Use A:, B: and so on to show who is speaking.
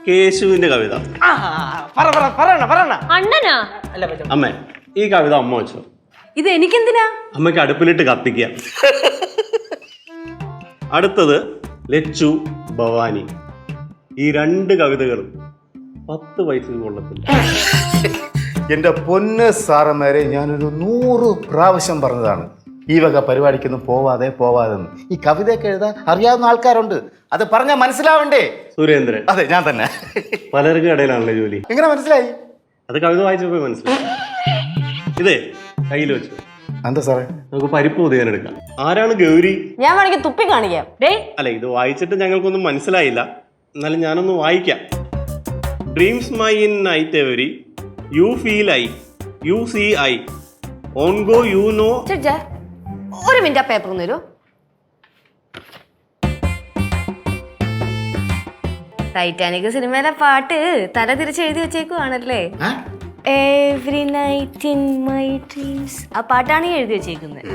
A: കേശുവിന്റെ കവിത.
B: അണ്ണനാ?
A: അമ്മേ, ഈ കവിത അമ്മ വെച്ചോ.
B: ഇത് എനിക്കെന്തിനാ?
A: അമ്മയ്ക്ക് അടുപ്പിലിട്ട് കത്തിക്കാം. അടുത്തത് ലച്ചു, ഭവാനി. ഈ 2 കവിതകളും 10 പൈസ കൊള്ളത്തില്ല.
C: എൻ്റെ പൊന്ന് സാറന്മാരെ, ഞാനൊരു 100 പ്രാവശ്യം പറഞ്ഞതാണ് ഈ വക പരിപാടിക്കൊന്നും പോവാതെ ഈ കവിതയൊക്കെ എഴുതാൻ അറിയാവുന്ന ആൾക്കാരുണ്ട്, അത് പറഞ്ഞാൽ മനസ്സിലാവണ്ടേ?
A: സുരേന്ദ്രൻ.
C: അതെ, ഞാൻ തന്നെ.
A: പലർക്കും ഇടയിലാണല്ലോ ജോലി.
C: എങ്ങനെ മനസ്സിലായി?
A: അത് കവിത വായിച്ചപ്പോ മനസ്സിലായി. ഇതേ കയ്യിൽ വെച്ചു.
C: എന്താ സാറേ?
A: നമുക്ക് പരിപ്പ് ഉദയം എടുക്കാം. ആരാണ് ഗൗരി?
B: ഞാൻ വേണമെങ്കിൽ തുപ്പി കാണിക്കാം.
A: അല്ല, ഇത് വായിച്ചിട്ട് ഞങ്ങൾക്കൊന്നും മനസ്സിലായില്ല, എന്നാലും ഞാനൊന്ന് വായിക്കാം. Dreams my in night every, you feel I, you see I, on go you know.
B: ഒരു മിനിറ്റ്, ആ പേപ്പർ ഒന്ന് തരൂ. ടൈറ്റാനിക് സിനിമയിലെ പാട്ട് തല തിരിച്ച് എഴുതി വെച്ചേക്കുവാണല്ലേ. Every night in my dreams, ആ പാട്ടാണ് ഈ എഴുതി വെച്ചേക്കുന്നത്.